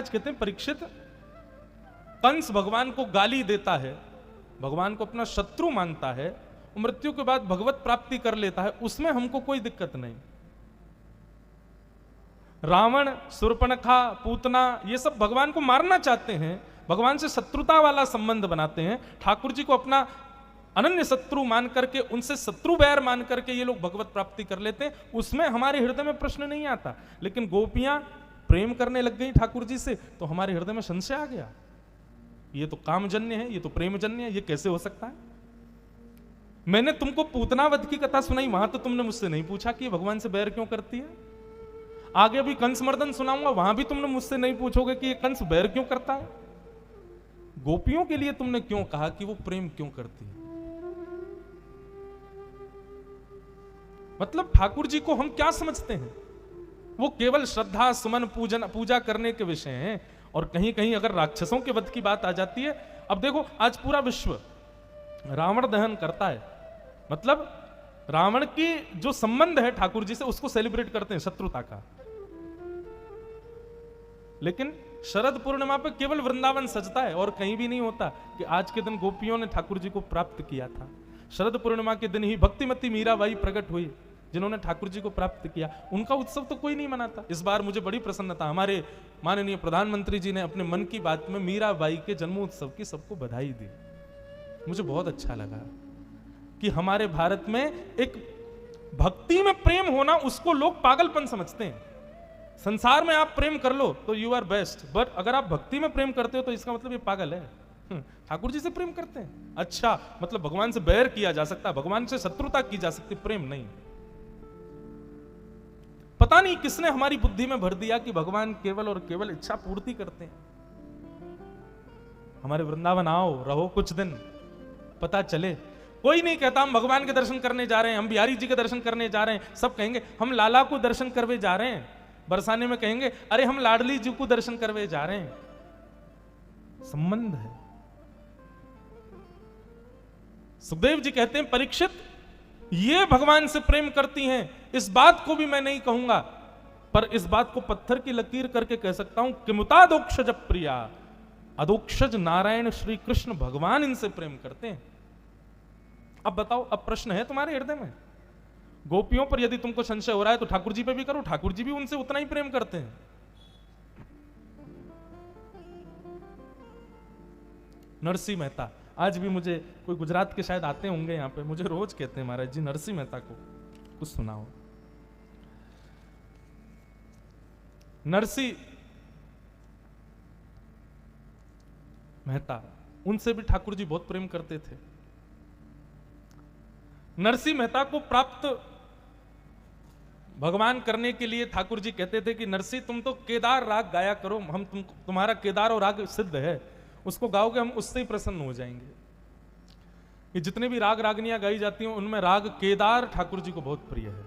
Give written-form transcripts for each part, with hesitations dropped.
महाराज कहते हैं परीक्षित, कंस भगवान को गाली देता है, भगवान को अपना शत्रु मानता है, मृत्यु के बाद भगवत प्राप्ति कर लेता है, उसमें हमको कोई दिक्कत नहीं। रावण, शूर्पणखा, पूतना, ये सब भगवान को मारना चाहते हैं, भगवान से शत्रुता वाला संबंध बनाते हैं, ठाकुर जी को अपना अनन्य शत्रु मान करके, उनसे शत्रु बैर मान करके ये लोग भगवत प्राप्ति कर लेते हैं, उसमें हमारे हृदय में प्रश्न नहीं आता। लेकिन गोपियां प्रेम करने लग गई ठाकुर जी से, तो हमारे हृदय में संशय आ गया, ये तो कामजन्य है, ये तो प्रेमजन्य है, ये कैसे हो सकता है। मैंने तुमको पूतनावध की कथा सुनाई, वहां तो तुमने मुझसे नहीं पूछा कि भगवान से बैर क्यों करती है। आगे भी कंस मर्दन सुनाऊंगा, वहां भी तुमने मुझसे नहीं पूछोगे कि ये कंस बैर क्यों करता है। गोपियों के लिए तुमने क्यों कहा कि वो प्रेम क्यों करती है। मतलब ठाकुर जी को हम क्या समझते हैं, वो केवल श्रद्धा सुमन पूजा करने के विषय हैं। और कहीं कहीं अगर राक्षसों के वध की बात आ जाती है, अब देखो आज पूरा विश्व रावण दहन करता है, मतलब रावण की जो संबंध है ठाकुर जी से उसको सेलिब्रेट करते हैं, शत्रुता का। लेकिन शरद पूर्णिमा पे केवल वृंदावन सजता है और कहीं भी नहीं होता कि आज के दिन गोपियों ने ठाकुर जी को प्राप्त किया था। शरद पूर्णिमा के दिन ही भक्तिमती मीराबाई प्रकट हुई, जिन्होंने ठाकुर जी को प्राप्त किया। उनका उत्सव तो कोई नहीं मनाता। इस बार मुझे बड़ी प्रसन्नता, हमारे माननीय प्रधानमंत्री जी ने अपने मन की बात में मीराबाई के जन्मोत्सव की सबको बधाई दी। मुझे बहुत अच्छा लगा कि हमारे भारत में एक भक्ति में प्रेम होना, उसको लोग पागलपन समझते हैं। संसार में आप प्रेम कर लो तो यू आर बेस्ट, बट अगर आप भक्ति में प्रेम करते हो तो इसका मतलब ये पागल है। ठाकुर जी से प्रेम करते हैं, अच्छा मतलब भगवान से बैर किया जा सकता, भगवान से शत्रुता की जा सकती, प्रेम नहीं। पता नहीं किसने हमारी बुद्धि में भर दिया कि भगवान केवल और केवल इच्छा पूर्ति करते हैं। हमारे वृंदावन आओ, रहो कुछ दिन, पता चले। कोई नहीं कहता हम भगवान के दर्शन करने जा रहे हैं, हम बिहारी जी के दर्शन करने जा रहे हैं। सब कहेंगे हम लाला को दर्शन करवे जा रहे हैं। बरसाने में कहेंगे अरे हम लाडली जी को दर्शन करवे जा रहे हैं। संबंध है। सुखदेव जी कहते हैं परीक्षित, ये भगवान से प्रेम करती हैं, इस बात को भी मैं नहीं कहूंगा, पर इस बात को पत्थर की लकीर करके कह सकता हूं कि मुतादोक्षज प्रिया, अदोक्षज नारायण श्री कृष्ण भगवान इनसे प्रेम करते हैं। अब बताओ, अब प्रश्न है तुम्हारे हृदय में, गोपियों पर यदि तुमको संशय हो रहा है तो ठाकुर जी पे भी करो, ठाकुर जी भी उनसे उतना ही प्रेम करते हैं। नरसिंह मेहता, आज भी मुझे कोई गुजरात के शायद आते होंगे यहाँ पे, मुझे रोज कहते हैं महाराज जी नरसिंह मेहता को कुछ सुनाओ। नरसिंह मेहता, उनसे भी ठाकुर जी बहुत प्रेम करते थे। नरसिंह मेहता को प्राप्त भगवान करने के लिए ठाकुर जी कहते थे कि नरसिंह तुम तो केदार राग गाया करो, हम तुम्हारा केदार और राग सिद्ध है, उसको गाओगे हम उससे ही प्रसन्न हो जाएंगे। ये जितने भी राग रागनियां गाई जाती हैं उनमें राग केदार ठाकुर जी को बहुत प्रिय है।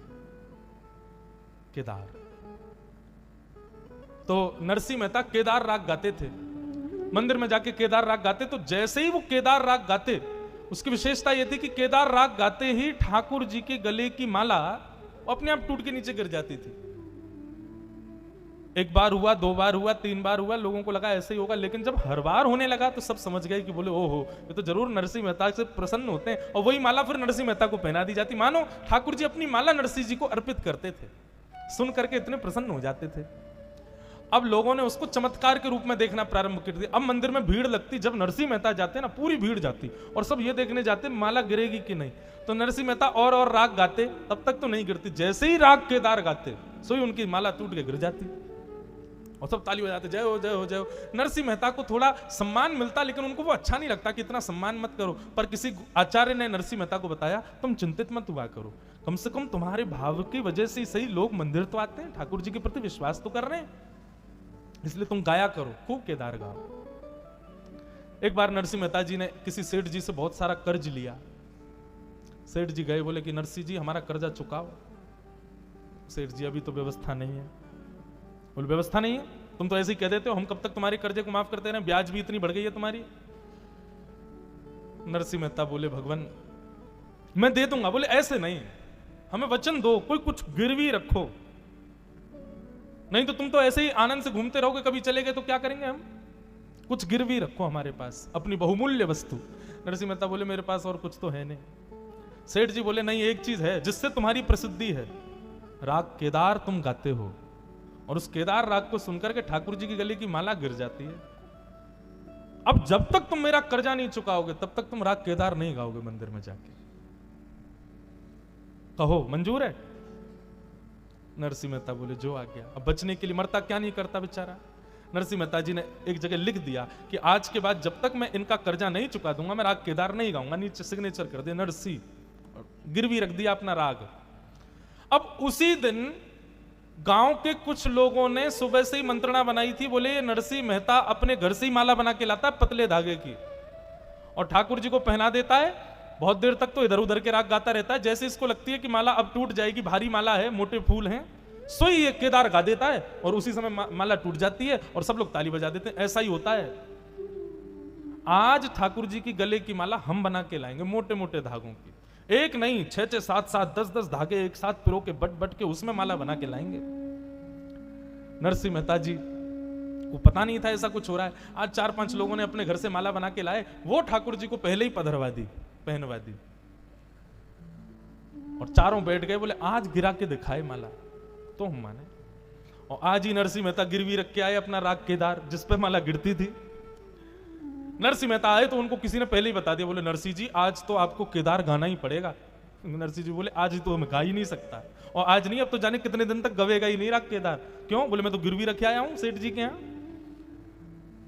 केदार, तो नरसिंह मेहता केदार राग गाते थे, मंदिर में जाके केदार राग गाते। तो जैसे ही वो केदार राग गाते, उसकी विशेषता यह थी कि केदार राग गाते ही ठाकुर जी के गले की माला अपने आप टूट के नीचे गिर जाती थी। एक बार हुआ, दो बार हुआ, तीन बार हुआ, लोगों को लगा ऐसे ही होगा, लेकिन जब हर बार होने लगा तो सब समझ गए कि बोले ओहो, ये तो जरूर नरसिंह मेहता से प्रसन्न होते हैं। और वही माला फिर नरसिंह मेहता को पहना दी जाती, मानो ठाकुर जी अपनी माला नरसिंह जी को अर्पित करते थे। सुन करके इतने प्रसन्न हो जाते थे। अब लोगों ने उसको चमत्कार के रूप में देखना प्रारंभ कर दिया। अब मंदिर में भीड़ लगती, जब नरसिंह मेहता जाते ना पूरी भीड़ जाती, और सब ये देखने जाते माला गिरेगी कि नहीं। तो नरसिंह मेहता और राग गाते, तब तक तो नहीं गिरती, जैसे ही राग केदार गाते सो ही उनकी माला टूट के गिर जाती और सब ताली बजाते, जय हो जय हो जय हो। नरसिंह मेहता को थोड़ा सम्मान मिलता, लेकिन उनको वो अच्छा नहीं लगता कि इतना सम्मान मत करो। पर किसी आचार्य ने नरसिंह मेहता को बताया तुम चिंतित मत हुआ करो, कम से कम तुम्हारे भाव की वजह से सही लोग मंदिर तो आते हैं, ठाकुर जी के प्रति विश्वास तो कर रहे हैं, इसलिए तुम गाया करो, खूब केदार गाओ। एक बार नरसिंह मेहता जी ने किसी सेठ जी से बहुत सारा कर्ज लिया। सेठ जी गए, बोले कि नरसिंह जी हमारा कर्जा चुकाओ। सेठ जी अभी तो व्यवस्था नहीं है। बोले व्यवस्था नहीं है, तुम तो ऐसे ही कह देते हो, हम कब तक तुम्हारे कर्जे को माफ करते रहे, ब्याज भी इतनी बढ़ गई है तुम्हारी। नरसिंह मेहता बोले भगवान मैं दे दूंगा। बोले ऐसे नहीं, हमें वचन दो, कोई कुछ गिरवी रखो। नहीं तो तुम तो ऐसे ही आनंद से घूमते रहोगे, कभी चले गए तो क्या करेंगे हम? कुछ गिरवी रखो हमारे पास, अपनी बहुमूल्य वस्तु। नरसिंह मेहता बोले मेरे पास और कुछ तो है नहीं। सेठ जी बोले नहीं, एक चीज है जिससे तुम्हारी प्रसिद्धि है, राग केदार तुम गाते हो, और उस केदार राग को सुनकर के ठाकुर जी की गले की माला गिर जाती है। अब जब तक तुम मेरा कर्जा नहीं चुकाओगे तब तक तुम राग केदार नहीं गाओगे मंदिर में जाके। कहो मंजूर है? नरसिंह मेहता बोले जो आ गया। अब बचने के लिए मरता क्या नहीं करता बेचारा। नरसिंह मेहता जी ने एक जगह लिख दिया कि आज के बाद जब तक मैं इनका कर्जा नहीं चुका दूंगा मैं राग केदार नहीं गाऊंगा। नीचे सिग्नेचर कर दिया नरसिंह, गिरवी रख दिया अपना राग। अब उसी दिन गांव के कुछ लोगों ने सुबह से ही मंत्रणा बनाई थी, बोले ये नरसिंह मेहता अपने घर से ही माला बना के लाता है पतले धागे की, और ठाकुर जी को पहना देता है। बहुत देर तक तो इधर उधर के राग गाता रहता है, जैसे इसको लगती है कि माला अब टूट जाएगी, भारी माला है, मोटे फूल हैं, सोई ये केदार गा देता है और उसी समय माला टूट जाती है और सब लोग ताली बजा देते हैं। ऐसा ही होता है। आज ठाकुर जी की गले की माला हम बना के लाएंगे, मोटे मोटे धागों की, एक नहीं 6-6, 7-7, 10-10 धागे एक साथ पिरो के बट बट के उसमें माला बना के लाएंगे। नरसिंह मेहता जी को पता नहीं था ऐसा कुछ हो रहा है। आज 4-5 लोगों ने अपने घर से माला बना के लाए, वो ठाकुर जी को पहले ही पधरवा दी, पहनवा दी, और चारों बैठ गए, बोले आज गिरा के दिखाए माला तो हम माने। और आज ही नरसिंह मेहता गिरवी रख के आए अपना राग केदार जिस पे माला गिरती थी। नरसिंह मेहता आए तो उनको किसी ने पहले ही बता दिया, बोले नरसिंह जी आज तो आपको केदार गाना ही पड़ेगा। नरसिंह जी बोले आज तो मैं गा ही नहीं सकता, और आज नहीं अब तो जाने कितने दिन तक गवेगा ही नहीं राग केदार। क्यों? बोले मैं तो गिरवी रखे आया हूं सेठ जी के यहां।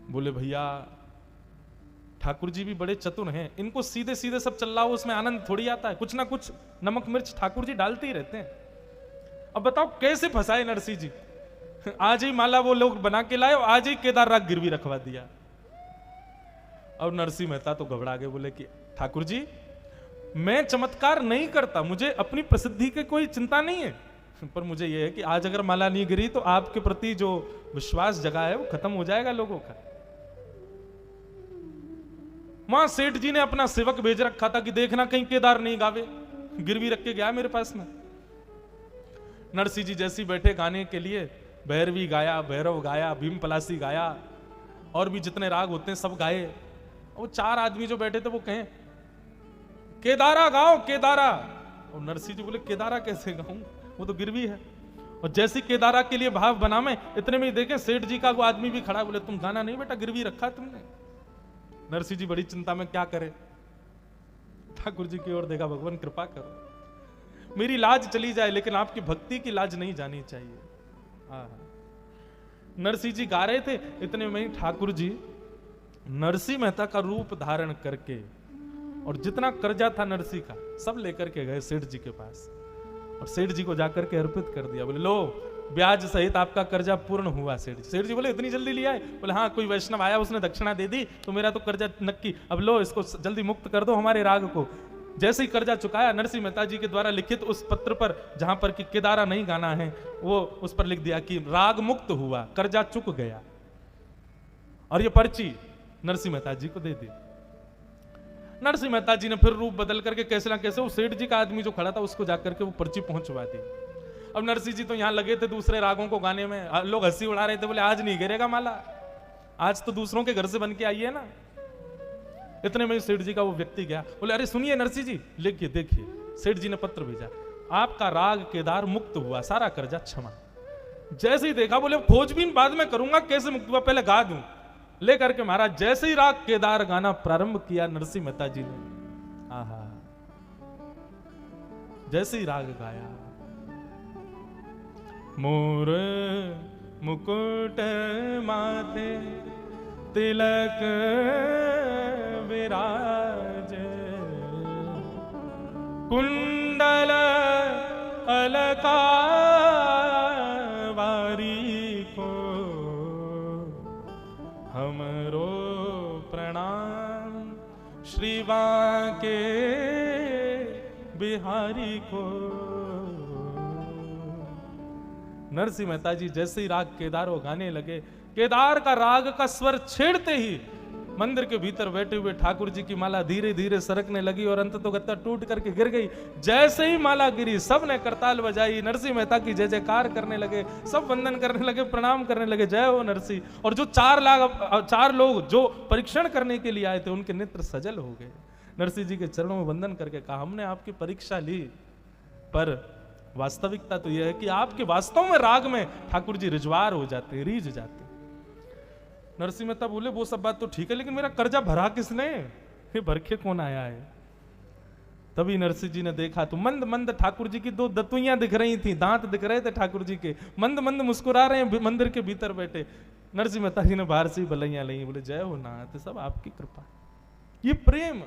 बोले भैया ठाकुर जी भी बड़े चतुर हैं, इनको सीधे सीधे सब चल रहा हो उसमें आनंद थोड़ी आता है, कुछ ना कुछ नमक मिर्च ठाकुर जी डालते ही रहते हैं। अब बताओ कैसे फंसाए नरसिंह जी। आज ही माला वो लोग बना के लाए और आज ही केदार राग गिरवी रखवा दिया। और नरसिंह मेहता तो घबरा गए, बोले कि ठाकुर जी मैं चमत्कार नहीं करता, मुझे अपनी प्रसिद्धि की कोई चिंता नहीं है, पर मुझे यह है कि आज अगर माला नहीं गिरी तो आपके प्रति जो विश्वास जगा है वो खत्म हो जाएगा लोगों का। वहां सेठ जी ने अपना सेवक भेज रखा था कि देखना कहीं केदार नहीं गावे, गिरवी रख के गया मेरे पास में। नरसिंह जी जैसे बैठे गाने के लिए, भैरवी गाया, भैरव गाया, भीम पलासी गाया, और भी जितने राग होते हैं सब गाए। वो 4 आदमी जो बैठे थे वो कहें केदारा गाओ केदारा, और नरसिंह जी बोले केदारा कैसे गाऊं, वो तो गिरवी है। और जैसी केदारा के लिए भाव बना में, इतने में ही देखे सेठ जी का वो आदमी भी खड़ा, बोले तुम गाना नहीं बेटा गिरवी रखा तुमने। नरसिंह जी बड़ी चिंता में क्या करे, ठाकुर जी की ओर देखा, भगवान कृपा करो मेरी लाज चली जाए लेकिन आपकी भक्ति की लाज नहीं जानी चाहिए। नरसिंह जी गा रहे थे, इतने में ही ठाकुर जी नरसिंह मेहता का रूप धारण करके और जितना कर्जा था नरसिंह का सब लेकर के गए सेठ जी के पास, और सेठ जी को जाकर के अर्पित कर दिया। बोले लो ब्याज सहित आपका कर्जा पूर्ण हुआ। सेठ जी बोले इतनी जल्दी लिया है? बोले हाँ कोई वैष्णव आया उसने दक्षिणा दे दी तो मेरा तो कर्जा नक्की, अब लो इसको जल्दी मुक्त कर दो हमारे राग को। जैसे ही कर्जा चुकाया, नरसिंह मेहता जी के द्वारा लिखित उस पत्र पर जहां पर कि केदारा नहीं गाना है वो उस पर लिख दिया कि राग मुक्त हुआ, कर्जा चुक गया, और ये पर्ची नरसिंह मेहता जी को दे दी। नरसिंह मेहता जी ने फिर रूप बदल करके कैसे ना कैसे वो सेठ जी का आदमी जो खड़ा था उसको जाकर के वो पर्ची पहुंचवा दी। अब नरसिंह जी तो यहां लगे थे दूसरे रागों को गाने में, लोग हंसी उड़ा रहे थे, बोले आज नहीं गिरेगा माला, आज तो दूसरों के घर से बन के आई है ना। इतने में सेठ जी का वो व्यक्ति गया, बोले अरे सुनिए नरसिंह जी, लिखिए देखिए। सेठ जी ने पत्र भेजा, आपका राग केदार मुक्त हुआ, सारा कर्जा क्षमा। जैसे ही देखा बोले खोजबीन बाद में करूंगा, कैसे मुक्त हुआ पहले गा दूं। लेकर के महाराज जैसे ही राग केदार गाना प्रारंभ किया नरसिंह मेहता जी ने, आहा जैसे ही राग गाया, मोर मुकुट माथे तिलक विराज, कुंडल अलकावारी को हमरो प्रणाम, श्री बांके बिहारी को। नरसिंह मेहता जी जैसे ही राग केदार वो गाने लगे, केदार का राग का स्वर छेड़ते ही मंदिर के भीतर बैठे हुए ठाकुर जी की माला धीरे धीरे सरकने लगी और अंत तो गत्ता टूट करके गिर गई। जैसे ही माला गिरी सब ने करताल बजाई, नरसिंह मेहता की जय जयकार करने लगे, सब वंदन करने लगे, प्रणाम करने लगे, जय हो नरसिंह। और जो 4 लोग जो परीक्षण करने के लिए आए थे उनके नेत्र सजल हो गए। नरसिंह जी के चरणों में वंदन करके कहा, हमने आपकी परीक्षा ली, पर वास्तविकता तो यह है कि आपके वास्तव में राग में ठाकुर जी रिजवार हो जाते, रीझ जाते। नरसिंह मेहता बोले, वो सब बात तो ठीक है, लेकिन मेरा कर्जा भरा किसने? ये भरखे कौन आया है? तभी नरसिंह जी ने देखा तो मंद मंद ठाकुर जी की 2 दतुइयां दिख रही थी, दांत दिख रहे थे ठाकुर जी के, मंद मंद मुस्कुरा रहे हैं मंदिर के भीतर बैठे। नरसिंह मेहता जी ने बाहर से ही बलैया ली, बोले जय हो नाथ, सब आपकी कृपा। ये प्रेम